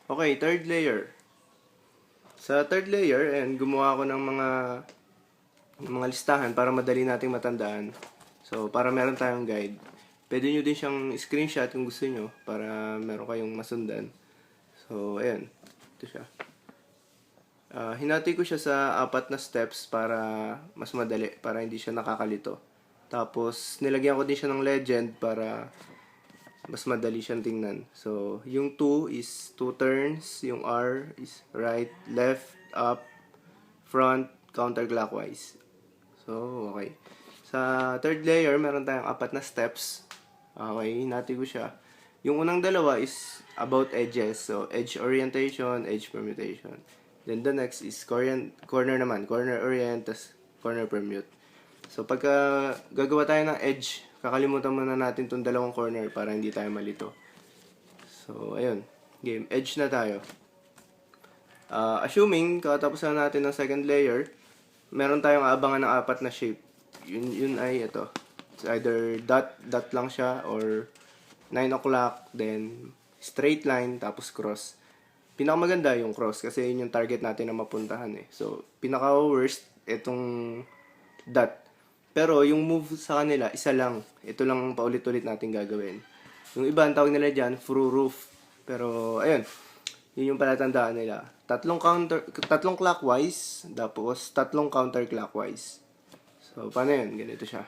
Okay, third layer. Sa third layer, and gumawa ako ng mga listahan para madali nating matandaan. So, para meron tayong guide. Pwede nyo din siyang screenshot kung gusto nyo para meron kayong masundan. So, ayan. Ito siya. Hinati ko siya sa 4 na steps para mas madali, para hindi siya nakakalito. Tapos, nilagyan ko din siya ng legend para mas madali siyang tingnan. So, yung 2 is 2 turns, yung R is right, left, up, front, counterclockwise. So, okay. Sa third layer, meron tayong 4 na steps. Okay, hinati ko siya. Yung unang dalawa is about edges. So, edge orientation, edge permutation. Then the next is corner naman. Corner orient, tas corner permute. So, pagka gagawa tayo ng edge, kakalimutan muna natin itong dalawang corner para hindi tayo malito. So, ayun. Game. Edge na tayo. Assuming, kakatapos na natin ng second layer, meron tayong aabangan ng 4 na shape. Yun ay ito. It's either dot lang siya, or 9 o'clock, then straight line, tapos cross. Pinakamaganda yung cross kasi yun yung target natin na mapuntahan eh. So, pinaka-worst, itong dot. Pero yung move sa kanila, isa lang. Ito lang paulit-ulit natin gagawin. Yung iba, ang tawag nila dyan, through roof. Pero, ayun. Yun yung palatandaan nila. Tatlong clockwise, tapos tatlong counterclockwise. So, paano yun? Ganito siya.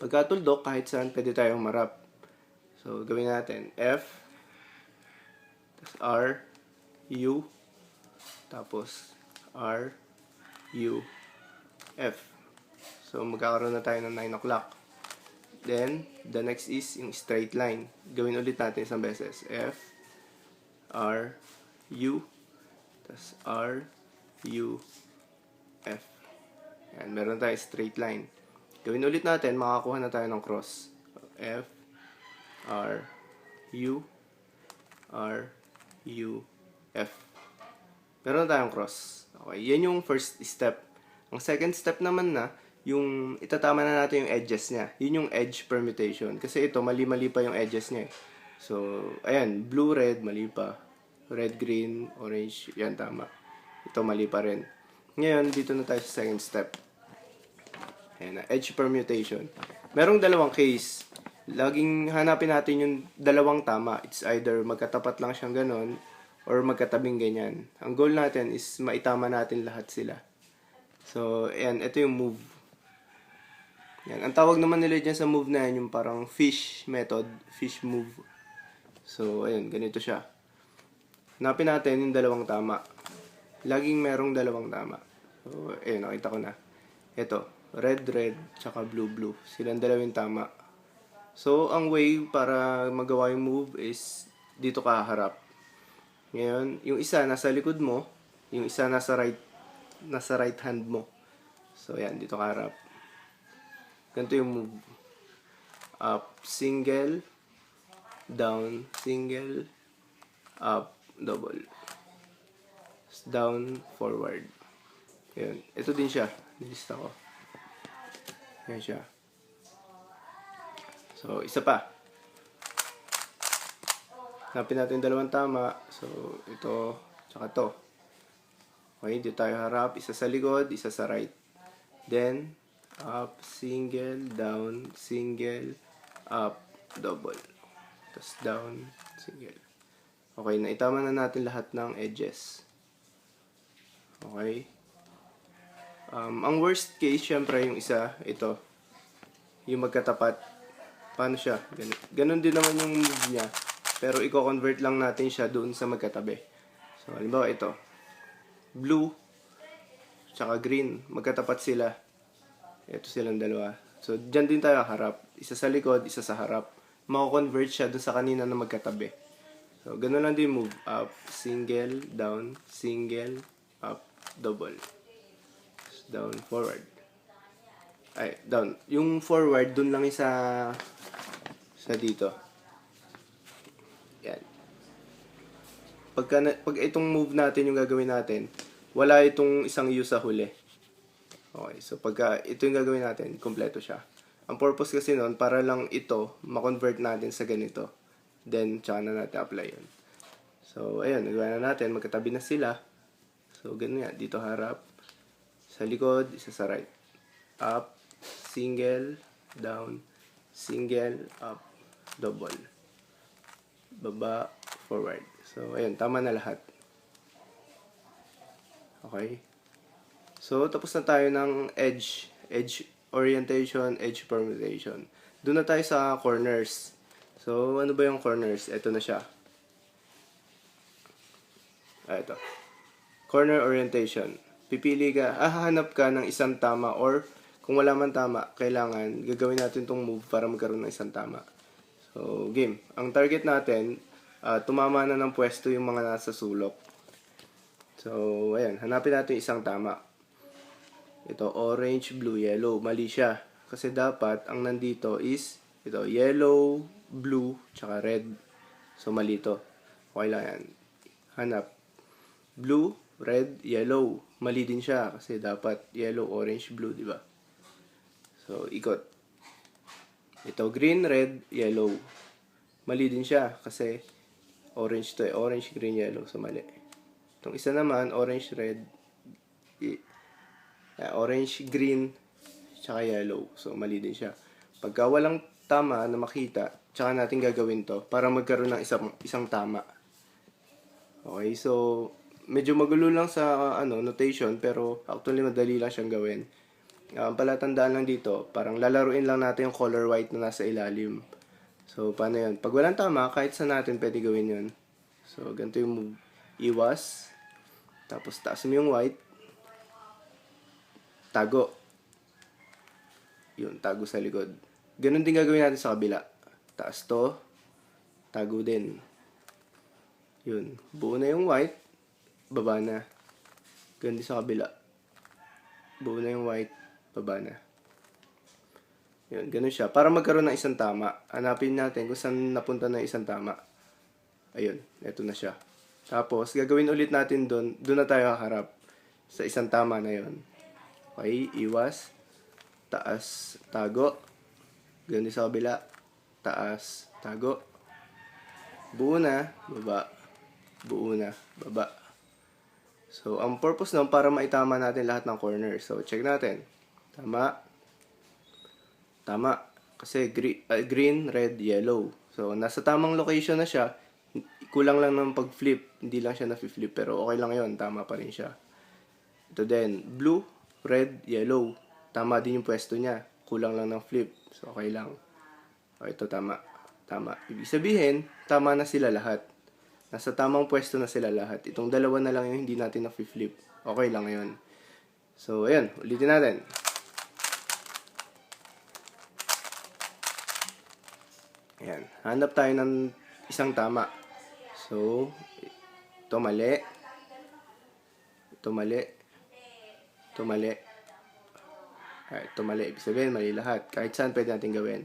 Pagkatuldok, kahit saan pwede tayong marap. So, gawin natin. F, tapos R, U, tapos R, U, F. So, magkakaroon na tayo ng 9 o'clock. Then, the next is yung straight line. Gawin ulit natin isang beses. F, R, U, tas R, U, F. Yan, meron tayo straight line. Gawin ulit natin, makakuha na tayo ng cross. F, R, U, R, U, F. Meron tayong cross. Okay, yan yung first step. Ang second step naman na, yung itatama na natin yung edges niya. Yun yung edge permutation. Kasi ito, mali-mali pa yung edges niya. So, ayan, blue-red, mali pa. Red-green, orange, yan, tama. Ito, mali pa rin. Ngayon, dito na tayo sa second step. Ayan, edge permutation. Merong dalawang case. Laging hanapin natin yung dalawang tama. It's either magkatapat lang siyang ganon, or magkatabing ganyan. Ang goal natin is maitama natin lahat sila. So, ayan, ito yung move. Yan. Ang tawag naman nila dyan sa move na yan, yung parang fish method, fish move. So, ayun, ganito siya. Hanapin natin yung dalawang tama. Laging merong dalawang tama. So, ayun, nakita ko na. Ito, red, tsaka blue. Silang dalawang tama. So, ang way para magawa yung move is dito ka harap. Ngayon, yung isa nasa likod mo, yung isa nasa right hand mo. So, ayan, dito ka harap. Ganito yung move. Up, single, down, single, up, double. Down, forward. Ayan. Ito din siya. Nilista ko. Ayan siya. So, isa pa. Hanapin natin yung dalawang tama. So, ito, tsaka to. Okay, dito tayo harap. Isa sa likod, isa sa right. Then, up, single, down, single, up, double. Tapos down, single. Okay, naitama na natin lahat ng edges. Okay. Ang worst case, syempre, yung isa, ito. Yung magkatapat. Paano siya? Ganon din naman yung move niya. Pero i-convert lang natin siya doon sa magkatabi. So, halimbawa ito. Blue, tsaka green. Magkatapat sila. Ito silang dalawa. So, dyan din tayo harap. Isa sa likod, isa sa harap. Mako-convert siya dun sa kanina na magkatabi. So, ganun lang din move. Up, single, down, single, up, double. Down, forward. Ay, down. Yung forward, dun lang sa dito. Yan. Pag itong move natin yung gagawin natin, wala itong isang U sa huli. Okay, so pagka ito yung gagawin natin, kompleto siya. Ang purpose kasi nun, para lang ito, ma-convert natin sa ganito. Then, tsaka na natin apply yun. So, ayun, nagawa na natin. Magkatabi na sila. So, ganun nga. Dito harap. Sa likod, isa sa right. Up, single, down, single, up, double. Baba, forward. So, ayun, tama na lahat. Okay. So, tapos na tayo ng edge orientation, edge permutation. Doon na tayo sa corners. So, ano ba yung corners? Ito na siya. Ito. Corner orientation. Pipili ka, hahanap ka ng isang tama or kung wala man tama, kailangan gagawin natin tong move para magkaroon ng isang tama. So, game. Ang target natin, tumama na ng pwesto yung mga nasa sulok. So, ayan. Hanapin natin isang tama. Ito, orange, blue, yellow. Mali siya. Kasi dapat, ang nandito is, ito, yellow, blue, tsaka red. So, mali to. Okay lang yan. Hanap. Blue, red, yellow. Mali din siya. Kasi dapat yellow, orange, blue, di ba? So, ikot. Ito, green, red, yellow. Mali din siya. Kasi orange to eh. Orange, green, yellow. So, mali. Itong isa naman, orange, red, orange, green, tsaka yellow. So, mali din siya. Pagka walang tama na makita, tsaka natin gagawin to para magkaroon ng isang tama. Okay, so, medyo magulo lang sa notation, pero actually madali lang siyang gawin. Palatandaan lang dito, parang lalaruin lang natin yung color white na nasa ilalim. So, paano yun? Pag walang tama, kahit sa natin pwede gawin yun. So, ganito yung move. Iwas. Tapos, taas mo yung white. Tago. Yun, tago sa likod. Ganun din gagawin natin sa kabila. Taas to. Tago din. Yun. Buo na yung white. Baba na. Ganun din sa kabila. Buo na yung white. Baba na. Yun, ganun siya. Para magkaroon ng isang tama, hanapin natin kung saan napunta na isang tama. Ayun, eto na siya. Tapos, gagawin ulit natin doon na tayo haharap sa isang tama na yun. Okay, iwas, taas, tago. Ganun sa kabila, taas, tago. Buo na, baba. Buo na, baba. So, ang purpose nun, para maitama natin lahat ng corner. So, check natin. Tama. Tama. Kasi green, red, yellow. So, nasa tamang location na siya. Kulang lang ng pag-flip. Hindi lang siya na-flip, pero okay lang yon. Tama pa rin siya. Ito din, blue, red, yellow. Tama din yung pwesto niya. Kulang lang ng flip. So, okay lang. O, ito tama. Tama. Ibig sabihin, tama na sila lahat. Nasa tamang pwesto na sila lahat. Itong dalawa na lang yung hindi natin na-flip. Okay lang yun. So, ayan. Ulitin natin. Ayan. Hanap tayo ng isang tama. So, ito mali. Ito mali. Ito mali. Ito mali. Ibig sabihin, mali lahat. Kahit saan pwede natin gawin.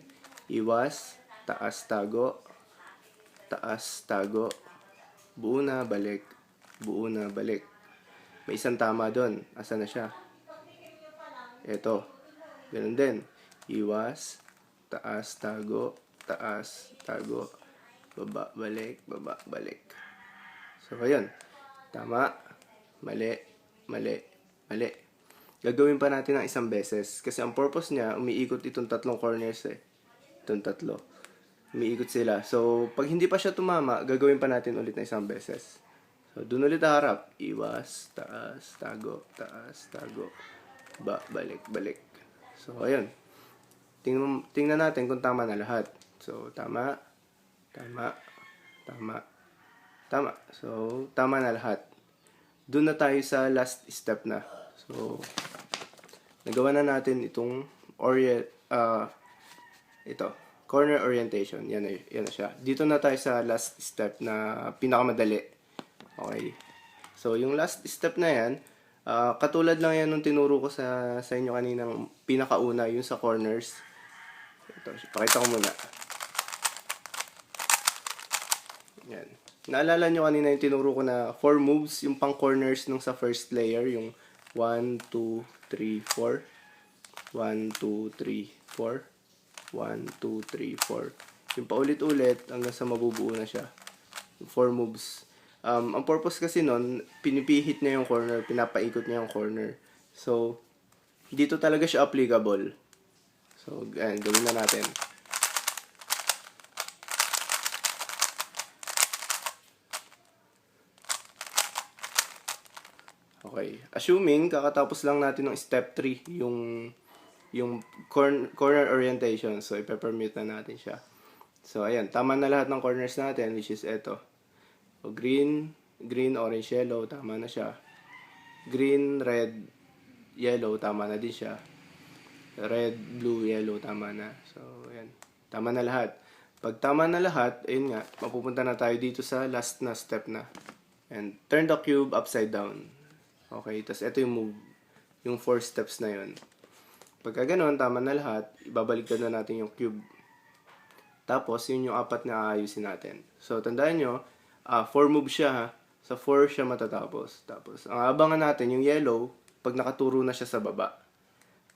Iwas, taas, tago. Taas, tago. Buo na, balik. Buo na, balik. May isang tama doon. Asa na siya? Ito. Ganun din. Iwas, taas, tago. Taas, tago. Baba, balik. Baba, balik. So, ayun. Tama. Mali. Mali. Mali. Gagawin pa natin ng isang beses. Kasi ang purpose niya, umiikot itong tatlong corners eh. Itong tatlo. Umiikot sila. So, pag hindi pa siya tumama, gagawin pa natin ulit na isang beses. So, dun ulit harap. Iwas, taas, tago, taas, tago. Balik, balik. So, ayun. Tingnan natin kung tama na lahat. So, tama. Tama. Tama. Tama. So, tama na lahat. Doon na tayo sa last step na. So, nagawa na natin itong ito, corner orientation. Yan na siya. Dito na tayo sa last step na pinakamadali. Okay. So, yung last step na yan, katulad lang yan nung tinuro ko sa inyo kaninang pinakauna, yung sa corners. Ito, pakita ko muna. Yan. Naalala nyo kanina yung tinuro ko na 4 moves, yung pang corners nung sa first layer, yung 1, 2, 3, 4. 1, 2, 3, 4. 1, 2, 3, 4. Yung paulit-ulit hanggang sa mabubuo na siya. 4 moves. Ang purpose kasi nun, pinipihit niya yung corner, pinapaikot niya yung corner. So, dito talaga siya applicable. So, ayan, gawin na natin. Okay. Assuming, kakatapos lang natin ng step 3, yung corner orientation. So, ipe-permute na natin siya. So, ayan. Tama na lahat ng corners natin, which is eto. So, green, orange, yellow. Tama na siya. Green, red, yellow. Tama na din siya. Red, blue, yellow. Tama na. So, ayan. Tama na lahat. Pag tama na lahat, ayun nga, mapupunta na tayo dito sa last na step na. And turn the cube upside down. Okay, tapos ito yung move. Yung 4 steps na yun. Pagka ganun, tama na lahat, ibabalik na natin yung cube. Tapos, yun yung 4 na aayusin natin. So, tandaan nyo, 4 moves siya ha. Sa 4 siya matatapos. Tapos, ang abangan natin, yung yellow, pag nakaturo na siya sa baba.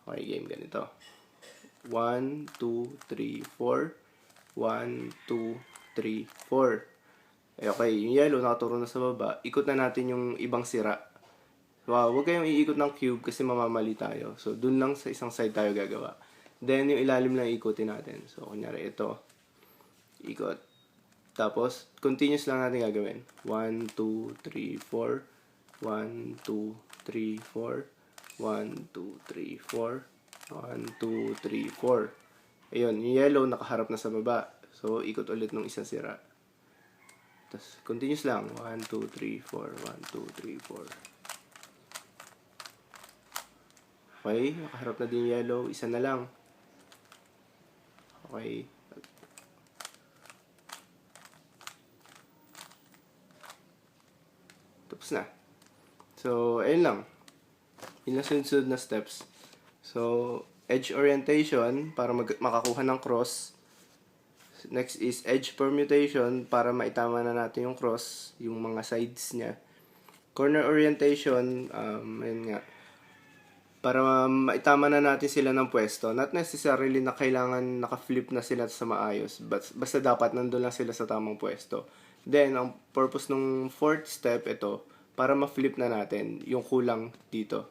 Okay, game ganito. 1, 2, 3, 4. 1, 2, 3, 4. Okay, yung yellow nakaturo na sa baba. Ikot na natin yung ibang sira. Wow, huwag kayong iikot ng cube kasi mamamali tayo. So, dun lang sa isang side tayo gagawa. Then, yung ilalim lang ikutin natin. So, kunyari ito. Ikot. Tapos, continuous lang natin gagawin. 1, 2, 3, 4. 1, 2, 3, 4. 1, 2, 3, 4. 1, 2, 3, 4. Ayun, yung yellow nakaharap na sa baba. So, ikot ulit ng isang sira. Tapos, continuous lang. 1, 2, 3, 4. 1, 2, 3, 4. Okay, nakaharap na din yellow. Isa na lang. Okay. Tapos na. So, ayun lang. Yun lang sunod na steps. So, edge orientation para makakuha ng cross. Next is edge permutation para maitama na natin yung cross, yung mga sides niya. Corner orientation, ayun nga. Para maitama na natin sila ng pwesto. Not necessarily na kailangan naka-flip na sila sa maayos. Basta dapat nandun lang sila sa tamang pwesto. Then, ang purpose ng 4th step, ito, para ma-flip na natin yung kulang dito.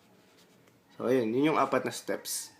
So, ayun. Yun yung 4 na steps.